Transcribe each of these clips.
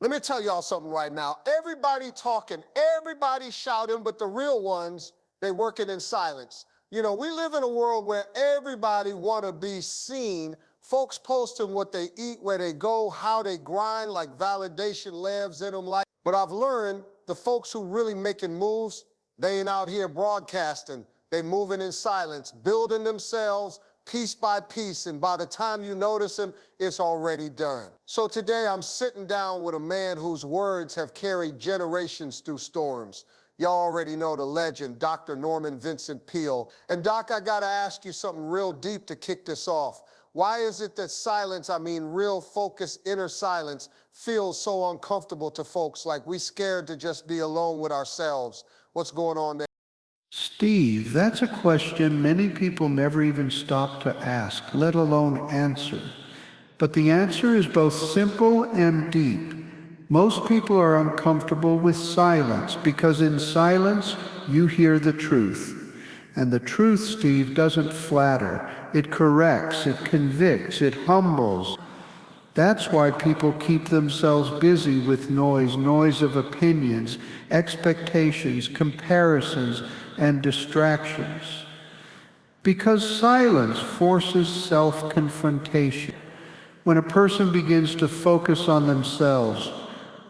Let me tell y'all something right now. Everybody talking, everybody shouting, but the real ones, they working in silence. You know, we live in a world where everybody want to be seen. Folks posting what they eat, where they go, how they grind, like validation lives in them. But I've learned the folks who really making moves, they ain't out here broadcasting. They moving in silence, building themselves piece by piece, and by the time you notice them, it's already done. So today I'm sitting down with a man whose words have carried generations through storms. Y'all already know the legend, Dr. Norman Vincent Peale. And Doc, I gotta ask you something real deep to kick this off. Why is it that silence, I mean real focus, inner silence, feels so uncomfortable to folks, like we scared to just be alone with ourselves? What's going on there? Steve, that's a question many people never even stop to ask, let alone answer. But the answer is both simple and deep. Most people are uncomfortable with silence because in silence you hear the truth. And the truth, Steve, doesn't flatter. It corrects, it convicts, it humbles. That's why people keep themselves busy with noise of opinions, expectations, comparisons, and distractions. Because silence forces self-confrontation. When a person begins to focus on themselves,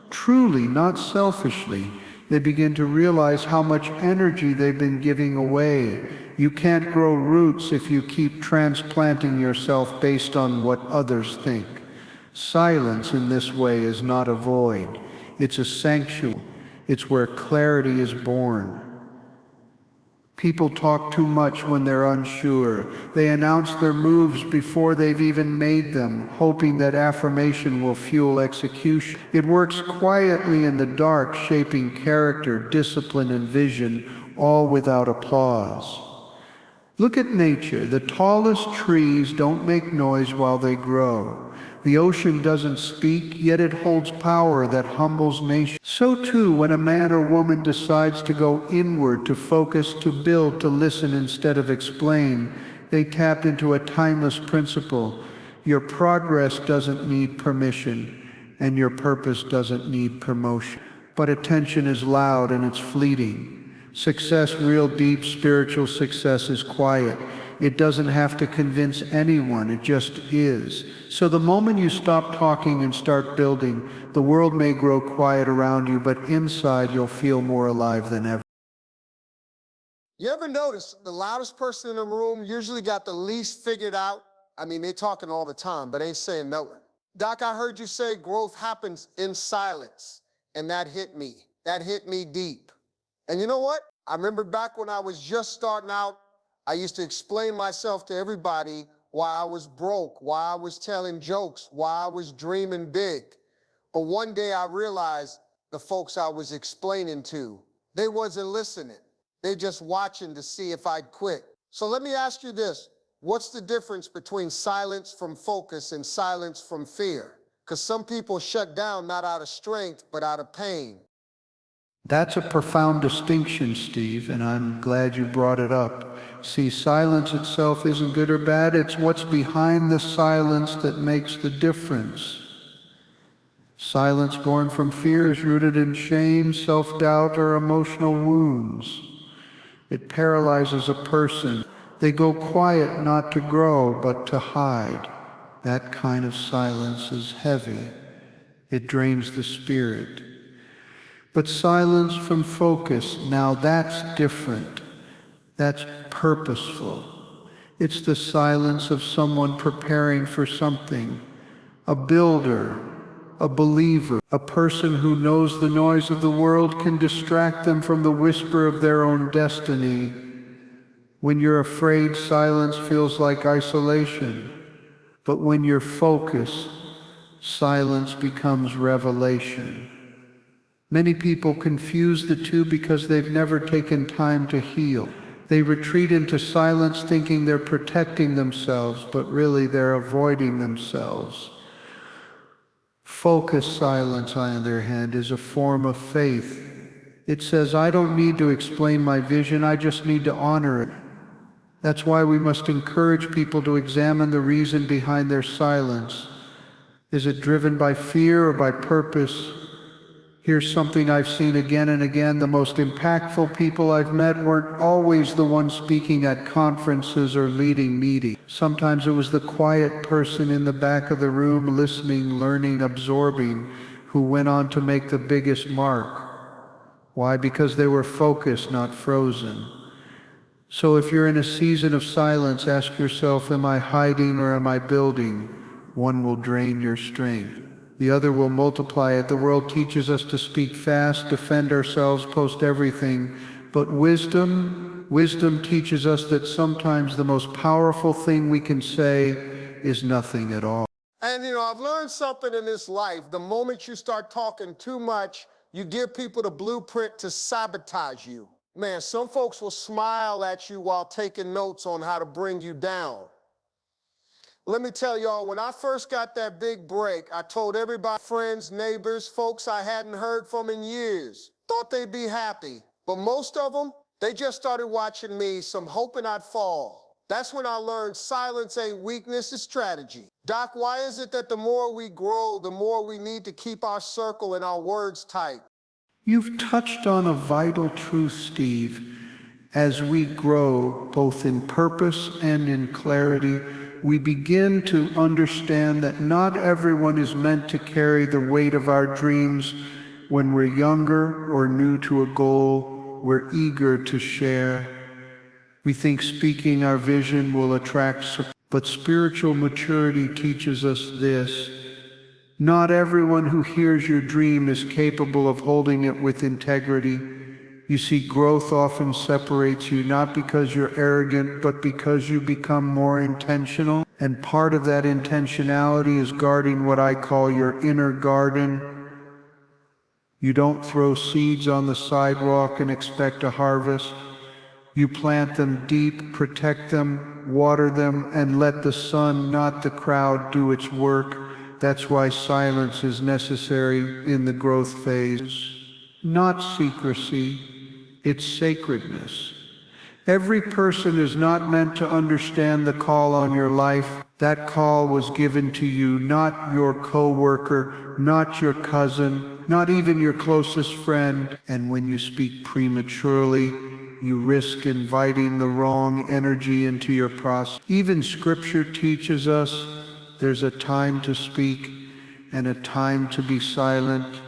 truly, not selfishly, they begin to realize how much energy they've been giving away. You can't grow roots if you keep transplanting yourself based on what others think. Silence in this way is not a void. It's a sanctuary. It's where clarity is born. People talk too much when they're unsure. They announce their moves before they've even made them, hoping that affirmation will fuel execution. It works quietly in the dark, shaping character, discipline, and vision, all without applause. Look at nature. The tallest trees don't make noise while they grow. The ocean doesn't speak, yet it holds power that humbles nations. So too, when a man or woman decides to go inward, to focus, to build, to listen instead of explain, they tap into a timeless principle. Your progress doesn't need permission, and your purpose doesn't need promotion. But attention is loud and it's fleeting. Success, real deep spiritual success, is quiet. It doesn't have to convince anyone, it just is. So the moment you stop talking and start building, the world may grow quiet around you, but inside you'll feel more alive than ever. You ever notice the loudest person in the room usually got the least figured out? I mean, they talking all the time, but ain't saying nothing. Doc, I heard you say growth happens in silence, and that hit me. That hit me deep. And you know what? I remember back when I was just starting out, I used to explain myself to everybody why I was broke, why I was telling jokes, why I was dreaming big. But one day I realized the folks I was explaining to, they wasn't listening. They just watching to see if I'd quit. So let me ask you this. What's the difference between silence from focus and silence from fear? Because some people shut down not out of strength, but out of pain. That's a profound distinction, Steve, and I'm glad you brought it up. See, silence itself isn't good or bad, it's what's behind the silence that makes the difference. Silence born from fear is rooted in shame, self-doubt, or emotional wounds. It paralyzes a person. They go quiet not to grow, but to hide. That kind of silence is heavy. It drains the spirit. But silence from focus, now that's different. That's purposeful. It's the silence of someone preparing for something. A builder, a believer, a person who knows the noise of the world can distract them from the whisper of their own destiny. When you're afraid, silence feels like isolation. But when you're focused, silence becomes revelation. Many people confuse the two because they've never taken time to heal. They retreat into silence thinking they're protecting themselves, but really they're avoiding themselves. Focused silence, on the other hand, is a form of faith. It says, I don't need to explain my vision, I just need to honor it. That's why we must encourage people to examine the reason behind their silence. Is it driven by fear or by purpose? Here's something I've seen again and again. The most impactful people I've met weren't always the ones speaking at conferences or leading meetings. Sometimes it was the quiet person in the back of the room, listening, learning, absorbing, who went on to make the biggest mark. Why? Because they were focused, not frozen. So if you're in a season of silence, ask yourself, am I hiding or am I building? One will drain your strength. The other will multiply it. The world teaches us to speak fast, defend ourselves, post everything. But wisdom teaches us that sometimes the most powerful thing we can say is nothing at all. And I've learned something in this life. The moment you start talking too much, you give people the blueprint to sabotage you. Man, some folks will smile at you while taking notes on how to bring you down. Let me tell y'all, when I first got that big break, I told everybody, friends, neighbors, folks I hadn't heard from in years. Thought they'd be happy. But most of them, they just started watching me, some hoping I'd fall. That's when I learned silence ain't weakness, it's strategy. Doc, why is it that the more we grow, the more we need to keep our circle and our words tight? You've touched on a vital truth, Steve. As we grow, both in purpose and in clarity, we begin to understand that not everyone is meant to carry the weight of our dreams. When we're younger or new to a goal, we're eager to share. We think speaking our vision will attract support, but spiritual maturity teaches us this. Not everyone who hears your dream is capable of holding it with integrity. You see, growth often separates you not because you're arrogant, but because you become more intentional. And part of that intentionality is guarding what I call your inner garden. You don't throw seeds on the sidewalk and expect a harvest. You plant them deep, protect them, water them, and let the sun, not the crowd, do its work. That's why silence is necessary in the growth phase. Not secrecy, it's sacredness. Every person is not meant to understand the call on your life. That call was given to you, not your co-worker, not your cousin, not even your closest friend. And when you speak prematurely, you risk inviting the wrong energy into your process. Even Scripture teaches us there's a time to speak and a time to be silent,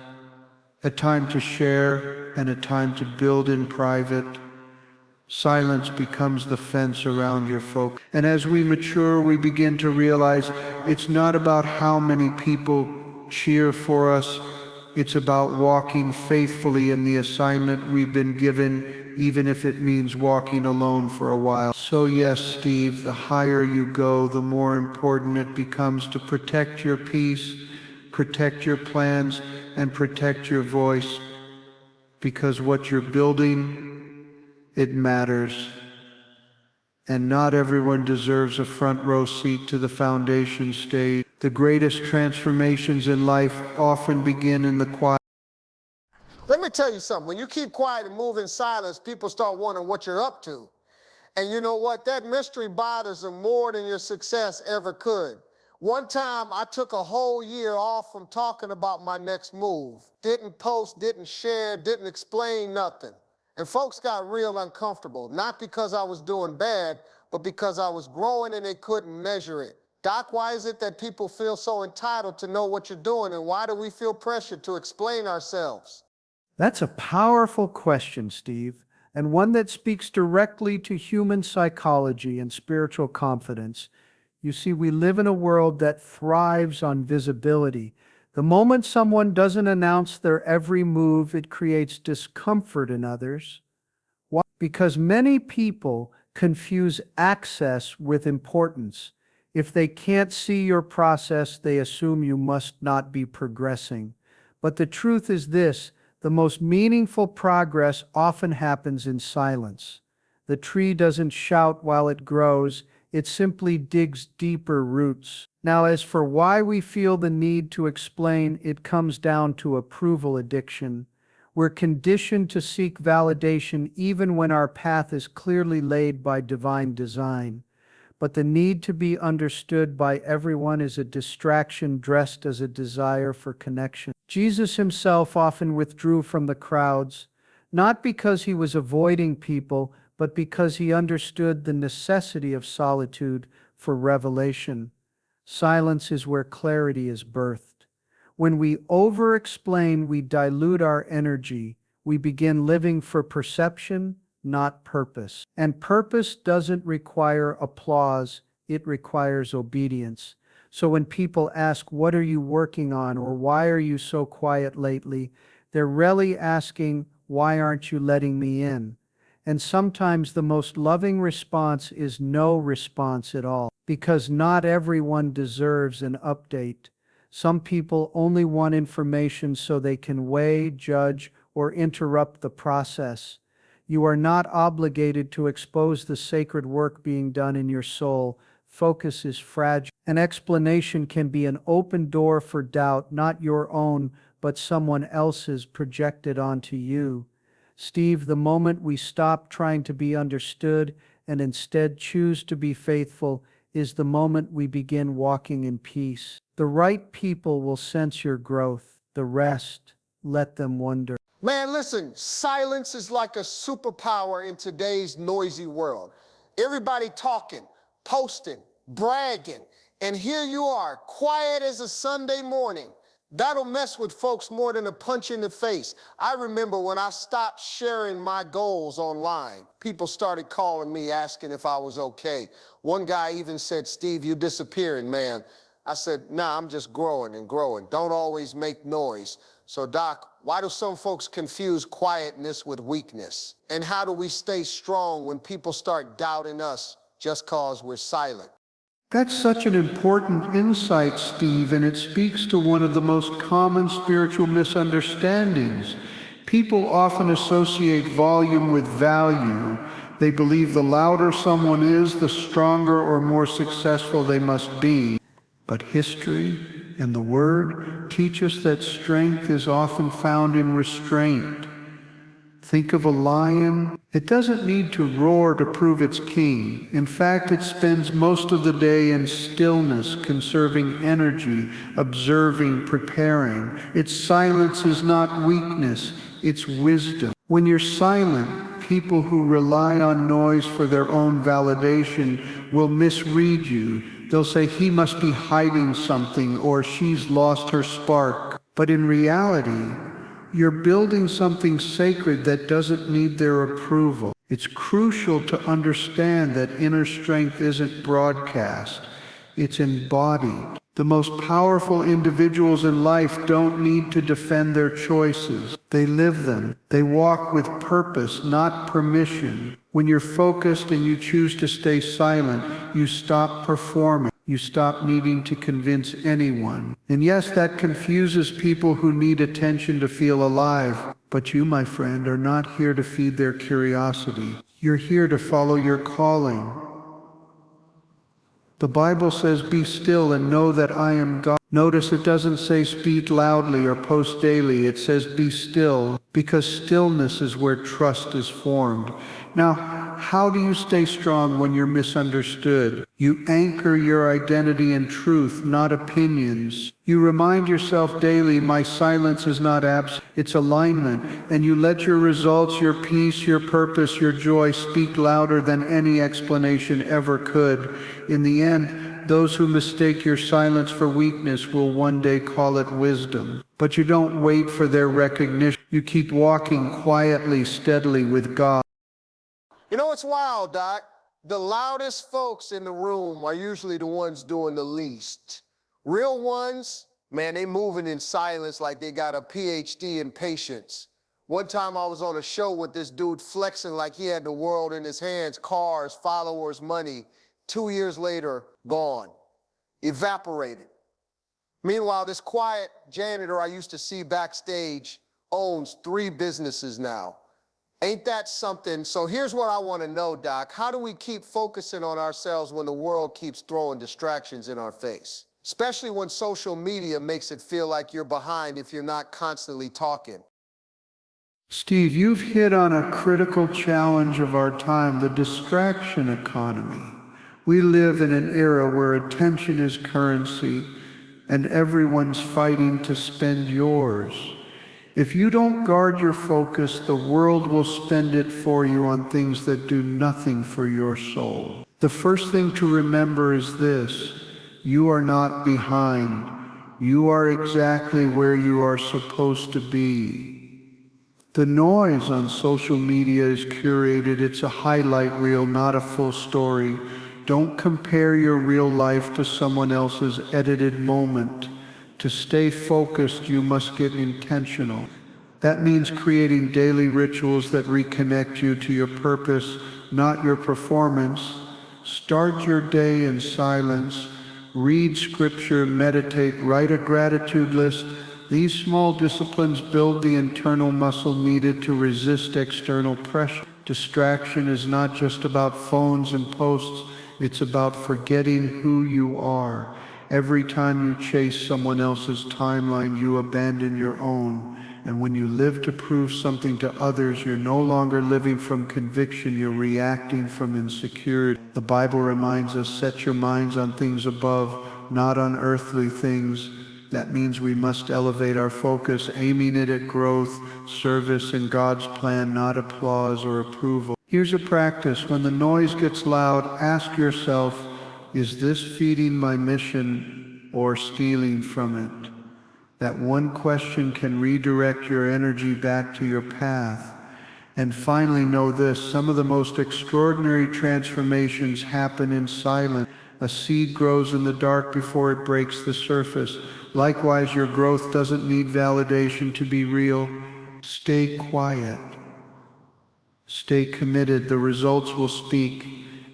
a time to share and a time to build in private. Silence becomes the fence around your focus. And as we mature, we begin to realize it's not about how many people cheer for us. It's about walking faithfully in the assignment we've been given, even if it means walking alone for a while. So yes, Steve, the higher you go, the more important it becomes to protect your peace, protect your plans, and protect your voice. Because what you're building, it matters. And not everyone deserves a front row seat to the foundation stage. The greatest transformations in life often begin in the quiet. Let me tell you something. When you keep quiet and move in silence, people start wondering what you're up to. And you know what? That mystery bothers them more than your success ever could. One time, I took a whole year off from talking about my next move. Didn't post, didn't share, didn't explain nothing. And folks got real uncomfortable, not because I was doing bad, but because I was growing and they couldn't measure it. Doc, why is it that people feel so entitled to know what you're doing, and why do we feel pressured to explain ourselves? That's a powerful question, Steve, and one that speaks directly to human psychology and spiritual confidence. You see, we live in a world that thrives on visibility. The moment someone doesn't announce their every move, it creates discomfort in others. Why? Because many people confuse access with importance. If they can't see your process, they assume you must not be progressing. But the truth is this: the most meaningful progress often happens in silence. The tree doesn't shout while it grows, it simply digs deeper roots. Now, as for why we feel the need to explain, it comes down to approval addiction. We're conditioned to seek validation even when our path is clearly laid by divine design. but the need to be understood by everyone is a distraction dressed as a desire for connection. Jesus himself often withdrew from the crowds, not because he was avoiding people, but because he understood the necessity of solitude for revelation. Silence is where clarity is birthed. When we over-explain, we dilute our energy. We begin living for perception, not purpose. And purpose doesn't require applause, it requires obedience. So when people ask, "What are you working on?" or "Why are you so quiet lately?" they're really asking, "Why aren't you letting me in?" And sometimes the most loving response is no response at all, because not everyone deserves an update. Some people only want information so they can weigh, judge, or interrupt the process. You are not obligated to expose the sacred work being done in your soul. Focus is fragile. An explanation can be an open door for doubt, not your own, but someone else's projected onto you. Steve, the moment we stop trying to be understood and instead choose to be faithful is the moment we begin walking in peace. The right people will sense your growth. The rest, let them wonder. Man, listen, silence is like a superpower in today's noisy world. Everybody talking, posting, bragging, and here you are, quiet as a Sunday morning. That'll mess with folks more than a punch in the face. I remember when I stopped sharing my goals online, people started calling me asking if I was okay. One guy even said, "Steve, you disappearing, man." I said, "Nah, I'm just growing and growing. Don't always make noise." So Doc, why do some folks confuse quietness with weakness? And how do we stay strong when people start doubting us just cause we're silent? That's such an important insight, Steve, and it speaks to one of the most common spiritual misunderstandings. People often associate volume with value. They believe the louder someone is, the stronger or more successful they must be. But history and the Word teach us that strength is often found in restraint. Think of a lion. It doesn't need to roar to prove it's king. In fact, it spends most of the day in stillness, conserving energy, observing, preparing. Its silence is not weakness, it's wisdom. When you're silent, people who rely on noise for their own validation will misread you. They'll say, "He must be hiding something," or "She's lost her spark." But in reality, you're building something sacred that doesn't need their approval. It's crucial to understand that inner strength isn't broadcast, it's embodied. The most powerful individuals in life don't need to defend their choices. They live them. They walk with purpose, not permission. When you're focused and you choose to stay silent, you stop performing. You stop needing to convince anyone. And yes, that confuses people who need attention to feel alive. But you, my friend, are not here to feed their curiosity. You're here to follow your calling. The Bible says, "Be still and know that I am God." Notice it doesn't say speak loudly or post daily. It says be still, because stillness is where trust is formed. Now, how do you stay strong when you're misunderstood? You anchor your identity in truth, not opinions. You remind yourself daily, my silence is not absence, it's alignment. And you let your results, your peace, your purpose, your joy speak louder than any explanation ever could. In the end, those who mistake your silence for weakness will one day call it wisdom. But you don't wait for their recognition. You keep walking quietly, steadily with God. You know, it's wild, Doc. The loudest folks in the room are usually the ones doing the least. Real ones, man, they moving in silence like they got a PhD in patience. One time I was on a show with this dude flexing like he had the world in his hands, cars, followers, money. 2 years later, gone, evaporated. Meanwhile, this quiet janitor I used to see backstage owns 3 businesses now. Ain't that something? So here's what I want to know, Doc. How do we keep focusing on ourselves when the world keeps throwing distractions in our face? Especially when social media makes it feel like you're behind if you're not constantly talking. Steve, you've hit on a critical challenge of our time, the distraction economy. We live in an era where attention is currency and everyone's fighting to spend yours. If you don't guard your focus, the world will spend it for you on things that do nothing for your soul. The first thing to remember is this: you are not behind. You are exactly where you are supposed to be. The noise on social media is curated. It's a highlight reel, not a full story. Don't compare your real life to someone else's edited moment. To stay focused, you must get intentional. That means creating daily rituals that reconnect you to your purpose, not your performance. Start your day in silence. Read scripture, meditate, write a gratitude list. These small disciplines build the internal muscle needed to resist external pressure. Distraction is not just about phones and posts. It's about forgetting who you are. Every time you chase someone else's timeline, you abandon your own. And when you live to prove something to others, you're no longer living from conviction, you're reacting from insecurity. The Bible reminds us, set your minds on things above, not on earthly things. That means we must elevate our focus, aiming it at growth, service, and God's plan, not applause or approval. Here's a practice. When the noise gets loud, ask yourself, is this feeding my mission or stealing from it? That one question can redirect your energy back to your path. And finally, know this: some of the most extraordinary transformations happen in silence. A seed grows in the dark before it breaks the surface. Likewise, your growth doesn't need validation to be real. Stay quiet. Stay committed. The results will speak.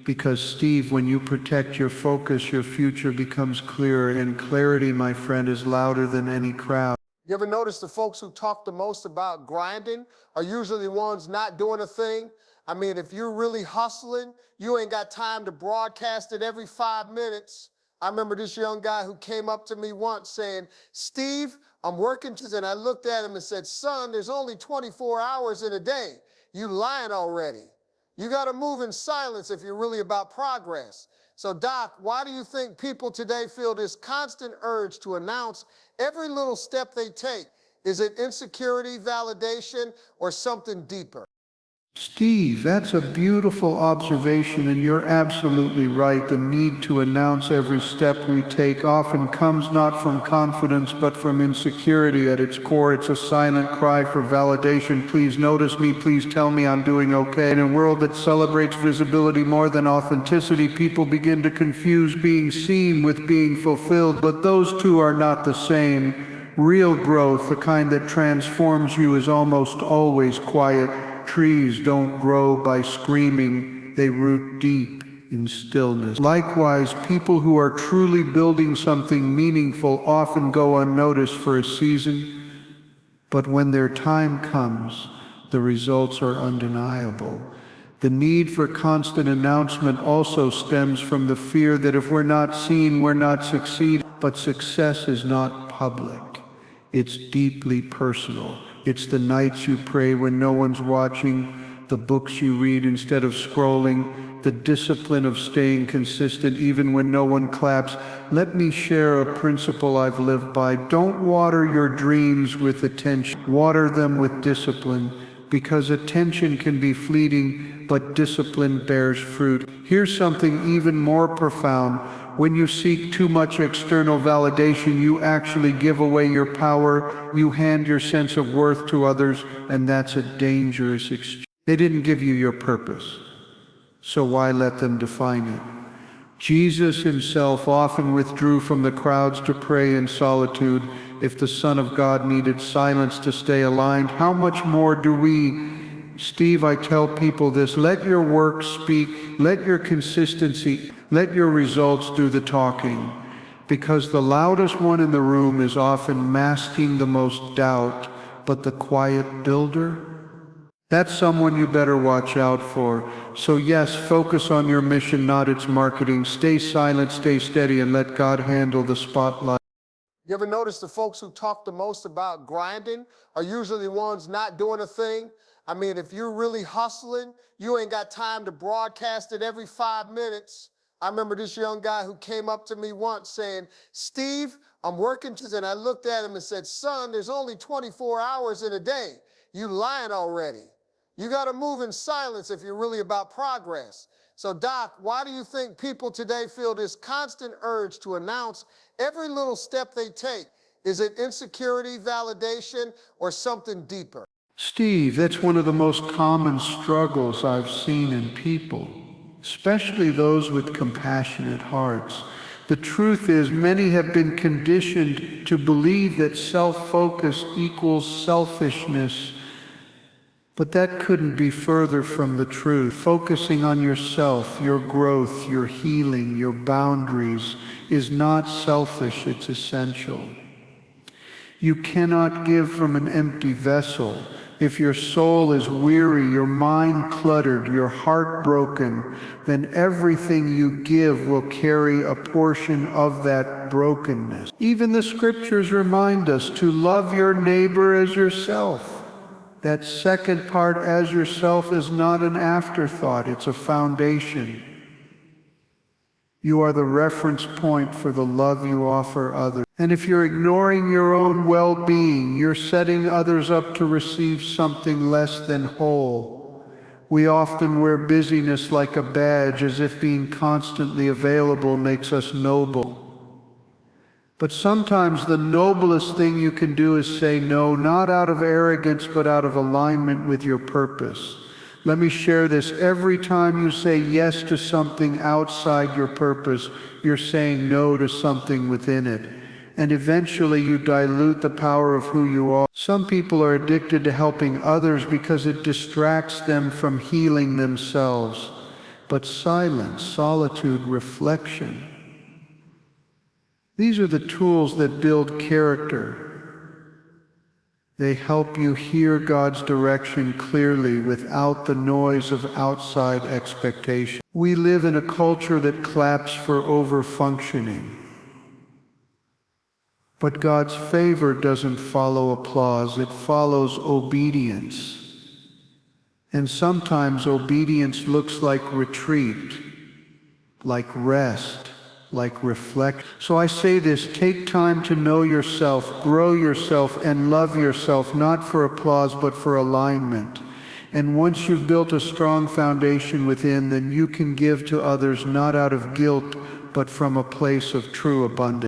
Because, Steve, when you protect your focus, your future becomes clearer, and clarity, my friend, is louder than any crowd. You ever notice the folks who talk the most about grinding are usually the ones not doing a thing? I mean, if you're really hustling, you ain't got time to broadcast it every 5 minutes. I remember this young guy who came up to me once saying, Steve, I'm working, and I looked at him and said, son, there's only 24 hours in a day. You lying already. You got to move in silence if you're really about progress. So, Doc, why do you think people today feel this constant urge to announce every little step they take? Is it insecurity, validation, or something deeper? Steve, that's a beautiful observation, and you're absolutely right. The need to announce every step we take often comes not from confidence, but from insecurity. At its core, it's a silent cry for validation. Please notice me, please tell me I'm doing okay. In a world that celebrates visibility more than authenticity, people begin to confuse being seen with being fulfilled, but those two are not the same. Real growth, the kind that transforms you, is almost always quiet. Trees don't grow by screaming, they root deep in stillness. Likewise, people who are truly building something meaningful often go unnoticed for a season, but when their time comes, the results are undeniable. The need for constant announcement also stems from the fear that if we're not seen, we're not succeeding. But success is not public. It's deeply personal. It's the nights you pray when no one's watching, the books you read instead of scrolling, the discipline of staying consistent even when no one claps. Let me share a principle I've lived by. Don't water your dreams with attention. Water them with discipline, because attention can be fleeting, but discipline bears fruit. Here's something even more profound. When you seek too much external validation, you actually give away your power. You hand your sense of worth to others, and that's a dangerous exchange. They didn't give you your purpose, so why let them define it? Jesus himself often withdrew from the crowds to pray in solitude. If the Son of God needed silence to stay aligned, how much more do we? Steve, I tell people this: let your work speak, let your consistency, let your results do the talking. Because the loudest one in the room is often masking the most doubt, but the quiet builder, that's someone you better watch out for. So yes, focus on your mission, not its marketing. Stay silent, stay steady, and let God handle the spotlight. You ever notice the folks who talk the most about grinding are usually the ones not doing a thing? I mean, if you're really hustling, you ain't got time to broadcast it every 5 minutes. I remember this young guy who came up to me once saying, Steve, I'm working, and I looked at him and said, son, there's only 24 hours in a day. You lying already. You got to move in silence if you're really about progress. So, Doc, why do you think people today feel this constant urge to announce every little step they take? Is it insecurity, validation, or something deeper? Steve, that's one of the most common struggles I've seen in people, especially those with compassionate hearts. The truth is, many have been conditioned to believe that self-focus equals selfishness, but that couldn't be further from the truth. Focusing on yourself, your growth, your healing, your boundaries is not selfish, it's essential. You cannot give from an empty vessel. If your soul is weary, your mind cluttered, your heart broken, then everything you give will carry a portion of that brokenness. Even the scriptures remind us to love your neighbor as yourself. That second part, as yourself, is not an afterthought, it's a foundation. You are the reference point for the love you offer others. And if you're ignoring your own well-being, you're setting others up to receive something less than whole. We often wear busyness like a badge, as if being constantly available makes us noble. But sometimes the noblest thing you can do is say no, not out of arrogance, but out of alignment with your purpose. Let me share this. Every time you say yes to something outside your purpose, you're saying no to something within it. And eventually you dilute the power of who you are. Some people are addicted to helping others because it distracts them from healing themselves. But silence, solitude, reflection, these are the tools that build character. They help you hear God's direction clearly without the noise of outside expectation. We live in a culture that claps for over-functioning. But God's favor doesn't follow applause, it follows obedience. And sometimes obedience looks like retreat, like rest, like reflect. So I say this, take time to know yourself, grow yourself, and love yourself, not for applause, but for alignment. And once you've built a strong foundation within, then you can give to others not out of guilt, but from a place of true abundance.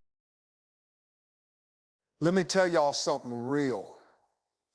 Let me tell y'all something real.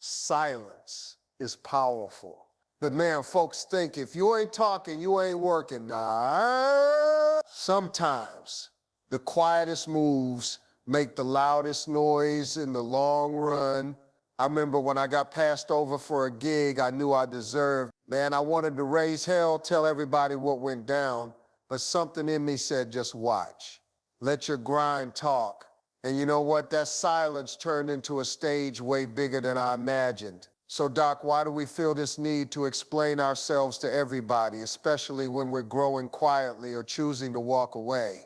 Silence is powerful. But man, folks think if you ain't talking, you ain't working. Nah. Sometimes the quietest moves make the loudest noise in the long run. I remember when I got passed over for a gig I knew I deserved. Man, I wanted to raise hell, tell everybody what went down, but something in me said, just watch. Let your grind talk. And you know what? That silence turned into a stage way bigger than I imagined. So, Doc, why do we feel this need to explain ourselves to everybody, especially when we're growing quietly or choosing to walk away?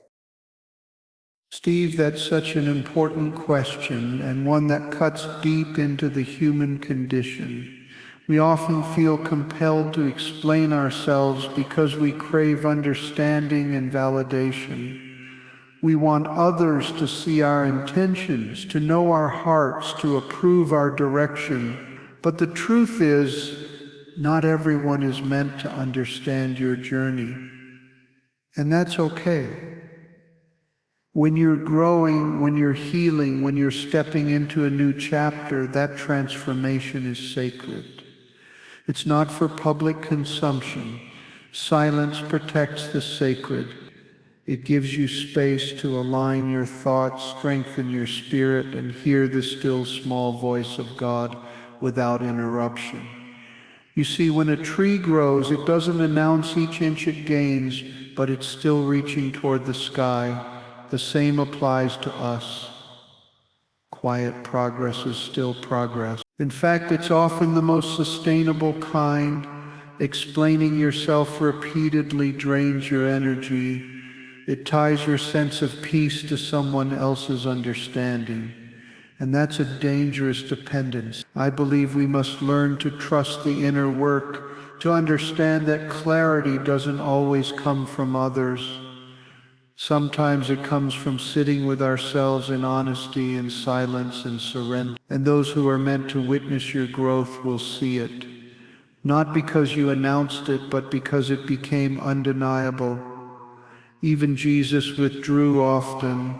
Steve, that's such an important question, and one that cuts deep into the human condition. We often feel compelled to explain ourselves because we crave understanding and validation. We want others to see our intentions, to know our hearts, to approve our direction. But the truth is, not everyone is meant to understand your journey. And that's okay. When you're growing, when you're healing, when you're stepping into a new chapter, that transformation is sacred. It's not for public consumption. Silence protects the sacred. It gives you space to align your thoughts, strengthen your spirit, and hear the still small voice of God without interruption. You see, when a tree grows, it doesn't announce each inch it gains, but it's still reaching toward the sky. The same applies to us. Quiet progress is still progress. In fact, it's often the most sustainable kind. Explaining yourself repeatedly drains your energy. It ties your sense of peace to someone else's understanding. And that's a dangerous dependence. I believe we must learn to trust the inner work, to understand that clarity doesn't always come from others. Sometimes it comes from sitting with ourselves in honesty and silence and surrender. And those who are meant to witness your growth will see it. Not because you announced it, but because it became undeniable. Even Jesus withdrew often.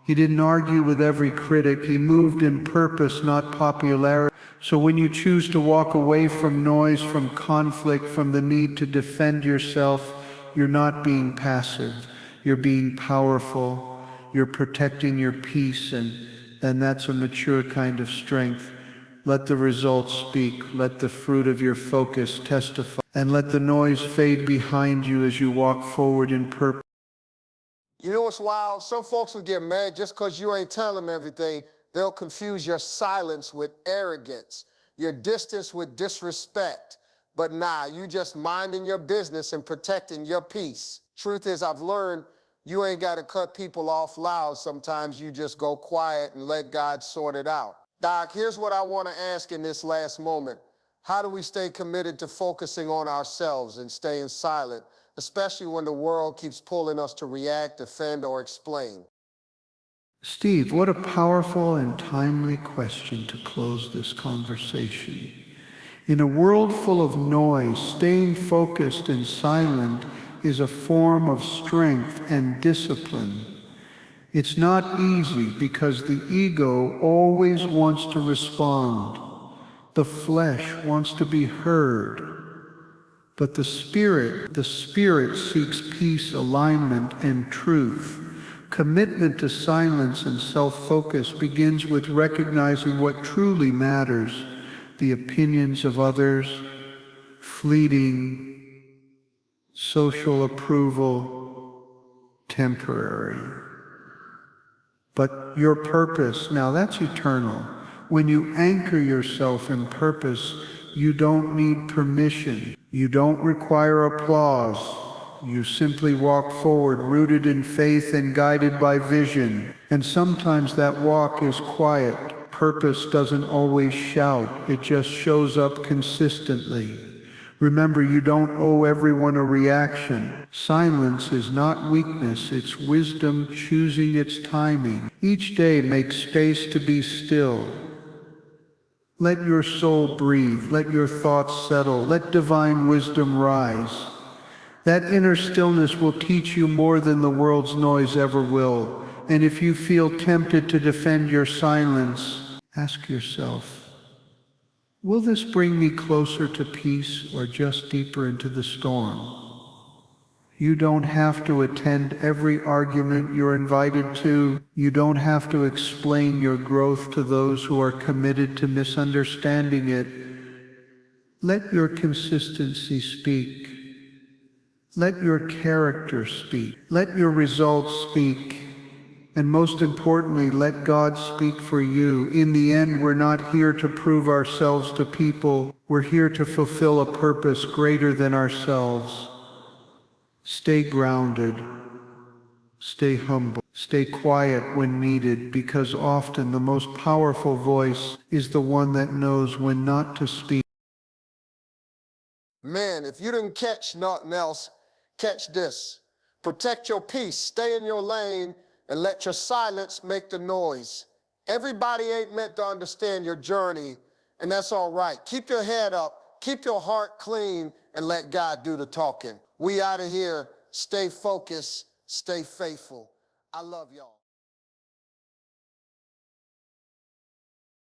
He didn't argue with every critic. He moved in purpose, not popularity. So when you choose to walk away from noise, from conflict, from the need to defend yourself, you're not being passive. You're being powerful. You're protecting your peace, and that's a mature kind of strength. Let the results speak. Let the fruit of your focus testify. And let the noise fade behind you as you walk forward in purpose. You know what's wild? Some folks will get mad just because you ain't telling them everything. They'll confuse your silence with arrogance, your distance with disrespect. But nah, you just minding your business and protecting your peace. Truth is, I've learned you ain't got to cut people off loud. Sometimes you just go quiet and let God sort it out. Doc, here's what I want to ask in this last moment. How do we stay committed to focusing on ourselves and staying silent, especially when the world keeps pulling us to react, defend, or explain? Steve, what a powerful and timely question to close this conversation. In a world full of noise, staying focused and silent is a form of strength and discipline. It's not easy because the ego always wants to respond. The flesh wants to be heard. But the spirit seeks peace, alignment, and truth. Commitment to silence and self-focus begins with recognizing what truly matters: the opinions of others, fleeting, social approval, temporary. But your purpose, now that's eternal. When you anchor yourself in purpose, you don't need permission. You don't require applause. You simply walk forward, rooted in faith and guided by vision. And sometimes that walk is quiet. Purpose doesn't always shout. It just shows up consistently. Remember, you don't owe everyone a reaction. Silence is not weakness, it's wisdom choosing its timing. Each day make space to be still. Let your soul breathe, let your thoughts settle, let divine wisdom rise. That inner stillness will teach you more than the world's noise ever will. And if you feel tempted to defend your silence, ask yourself, will this bring me closer to peace or just deeper into the storm? You don't have to attend every argument you're invited to. You don't have to explain your growth to those who are committed to misunderstanding it. Let your consistency speak. Let your character speak. Let your results speak. And most importantly, let God speak for you. In the end, we're not here to prove ourselves to people. We're here to fulfill a purpose greater than ourselves. Stay grounded. Stay humble. Stay quiet when needed, because often the most powerful voice is the one that knows when not to speak. Man, if you didn't catch nothing else, catch this. Protect your peace, stay in your lane, and let your silence make the noise. Everybody ain't meant to understand your journey, and that's all right. Keep your head up, keep your heart clean, and let God do the talking. We out of here. Stay focused, stay faithful. I love y'all.